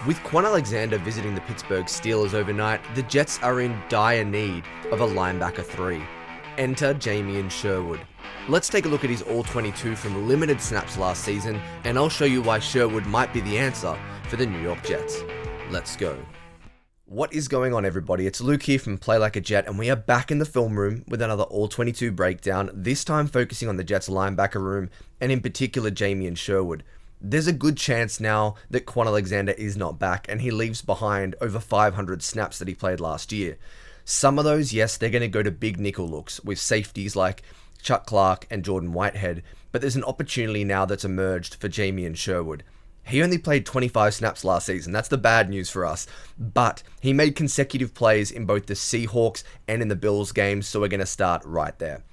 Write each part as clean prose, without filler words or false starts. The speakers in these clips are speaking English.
With Kwon Alexander visiting the Pittsburgh Steelers overnight, the Jets are in dire need of a linebacker 3. Enter Jamien Sherwood. Let's take a look at his All-22 from limited snaps last season, and I'll show you why Sherwood might be the answer for the New York Jets. Let's go. What is going on, everybody? It's Luke here from Play Like a Jet, and we are back in the film room with another All-22 breakdown, this time focusing on the Jets linebacker room, and in particular Jamien Sherwood. There's a good chance now that Kwon Alexander is not back, and he leaves behind over 500 snaps that he played last year. Some of those, yes, they're going to go to big nickel looks with safeties like Chuck Clark and Jordan Whitehead, but there's an opportunity now that's emerged for Jamien Sherwood. He only played 25 snaps last season, that's the bad news for us, but he made consecutive plays in both the Seahawks and in the Bills games, so we're going to start right there.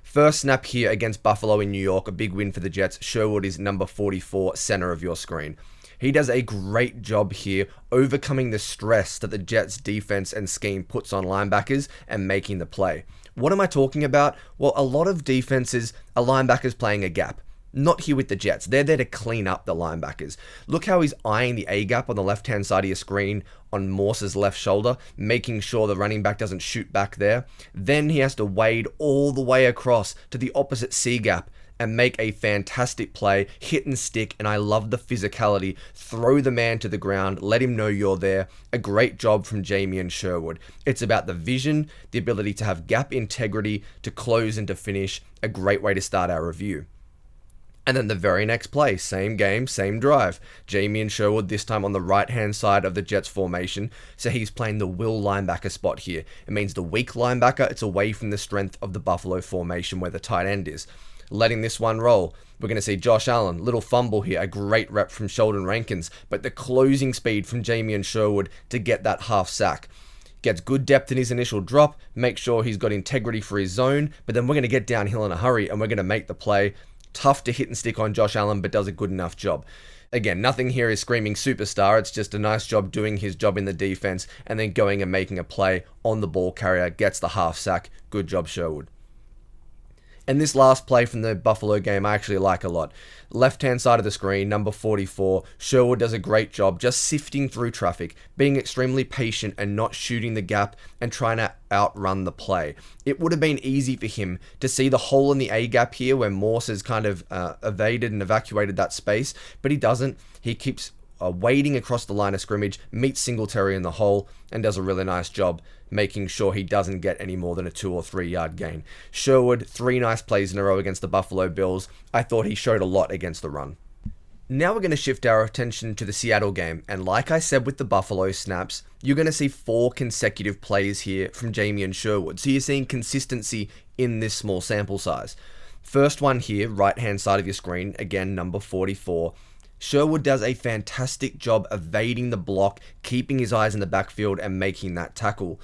First snap here against Buffalo in New York, a big win for the Jets. Sherwood is number 44, center of your screen. He does a great job here overcoming the stress that the Jets defense and scheme puts on linebackers and making the play. What am I talking about? Well, a lot of defenses are linebackers playing a gap. Not here with the Jets. They're there to clean up the linebackers. Look how he's eyeing the A-gap on the left-hand side of your screen on Morse's left shoulder, making sure the running back doesn't shoot back there. Then he has to wade all the way across to the opposite C-gap and make a fantastic play, hit and stick, and I love the physicality. Throw the man to the ground, let him know you're there. A great job from Jamien Sherwood. It's about the vision, the ability to have gap integrity, to close and to finish. A great way to start our review. And then the very next play, same game, same drive. Jamien Sherwood this time on the right-hand side of the Jets formation, so he's playing the will linebacker spot here. It means the weak linebacker, it's away from the strength of the Buffalo formation where the tight end is. Letting this one roll. We're going to see Josh Allen, little fumble here, a great rep from Sheldon Rankins, but the closing speed from Jamien Sherwood to get that half sack. Gets good depth in his initial drop, make sure he's got integrity for his zone, but then we're going to get downhill in a hurry and we're going to make the play. Tough to hit and stick on Josh Allen, but does a good enough job. Again, nothing here is screaming superstar. It's just a nice job doing his job in the defense and then going and making a play on the ball carrier. Gets the half sack. Good job, Sherwood. And this last play from the Buffalo game I actually like a lot. Left-hand side of the screen, number 44, Sherwood does a great job just sifting through traffic, being extremely patient and not shooting the gap and trying to outrun the play. It would have been easy for him to see the hole in the A-gap here where Morse has kind of evaded and evacuated that space, but he doesn't. He keeps wading across the line of scrimmage, meets Singletary in the hole, and does a really nice job making sure he doesn't get any more than a 2 or 3 yard gain. Sherwood, 3 nice plays in a row against the Buffalo Bills. I thought he showed a lot against the run. Now we're going to shift our attention to the Seattle game, and like I said with the Buffalo snaps, you're going to see 4 consecutive plays here from Jamien Sherwood, so you're seeing consistency in this small sample size. First one here, right hand side of your screen, again number 44. Sherwood does a fantastic job evading the block, keeping his eyes in the backfield and making that tackle.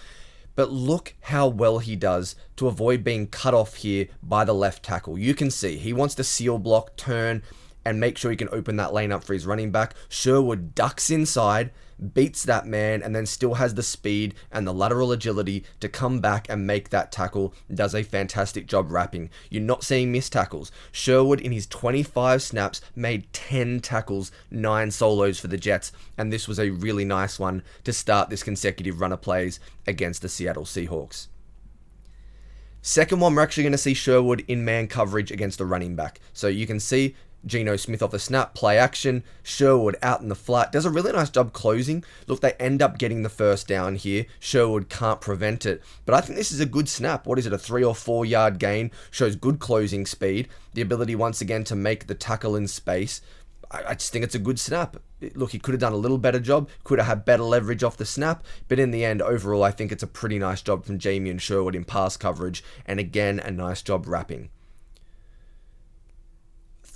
But look how well he does to avoid being cut off here by the left tackle. You can see he wants to seal block, turn, and make sure he can open that lane up for his running back. Sherwood ducks inside, beats that man, and then still has the speed and the lateral agility to come back and make that tackle. Does a fantastic job wrapping. You're not seeing missed tackles. Sherwood in his 25 snaps made 10 tackles, 9 solos for the Jets, and this was a really nice one to start this consecutive run of plays against the Seattle Seahawks. Second one, we're actually going to see Sherwood in man coverage against the running back. So you can see Geno Smith off the snap, play action, Sherwood out in the flat, does a really nice job closing. Look, they end up getting the first down here. Sherwood can't prevent it, but I think this is a good snap. What is it, a 3 or 4 yard gain? Shows good closing speed, the ability once again to make the tackle in space. I just think it's a good snap. Look, he could have done a little better job, could have had better leverage off the snap, but in the end, overall, I think it's a pretty nice job from Jamien Sherwood in pass coverage, and again, a nice job wrapping.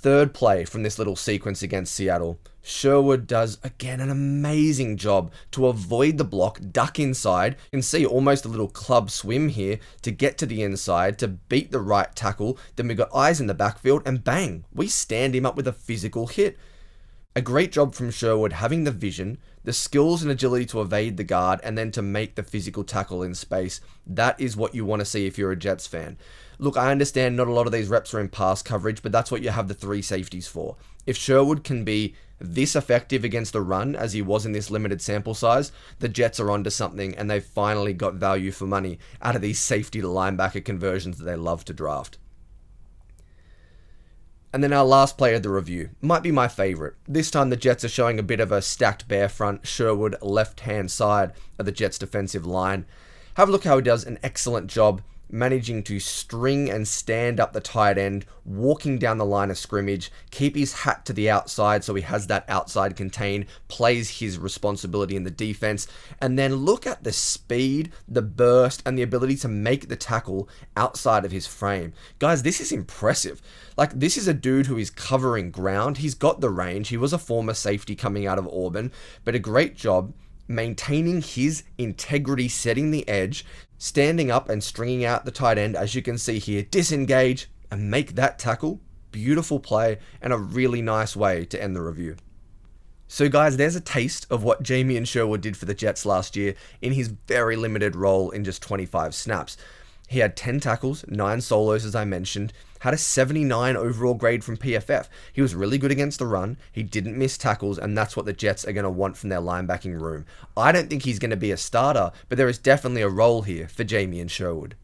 Third play from this little sequence against Seattle. Sherwood does, again, an amazing job to avoid the block, duck inside. You can see almost a little club swim here to get to the inside, to beat the right tackle. Then we've got eyes in the backfield, and bang, we stand him up with a physical hit. A great job from Sherwood having the vision, the skills and agility to evade the guard, and then to make the physical tackle in space. That is what you want to see if you're a Jets fan. Look, I understand not a lot of these reps are in pass coverage, but that's what you have the three safeties for. If Sherwood can be this effective against the run as he was in this limited sample size, the Jets are onto something, and they've finally got value for money out of these safety to linebacker conversions that they love to draft. And then our last player of the review might be my favorite. This time the Jets are showing a bit of a stacked bear front. Sherwood, left-hand side of the Jets defensive line. Have a look how he does an excellent job managing to string and stand up the tight end, walking down the line of scrimmage, keep his hat to the outside so he has that outside contain, plays his responsibility in the defense, and then look at the speed, the burst, and the ability to make the tackle outside of his frame. Guys, this is impressive. Like, this is a dude who is covering ground. He's got the range. He was a former safety coming out of Auburn, but a great job maintaining his integrity, setting the edge, standing up and stringing out the tight end, as you can see here, disengage and make that tackle. Beautiful play and a really nice way to end the review. So guys, there's a taste of what Jamien Sherwood did for the Jets last year in his very limited role in just 25 snaps. He had 10 tackles, 9 solos as I mentioned, had a 79 overall grade from PFF. He was really good against the run, he didn't miss tackles, and that's what the Jets are going to want from their linebacking room. I don't think he's going to be a starter, but there is definitely a role here for Jamien Sherwood.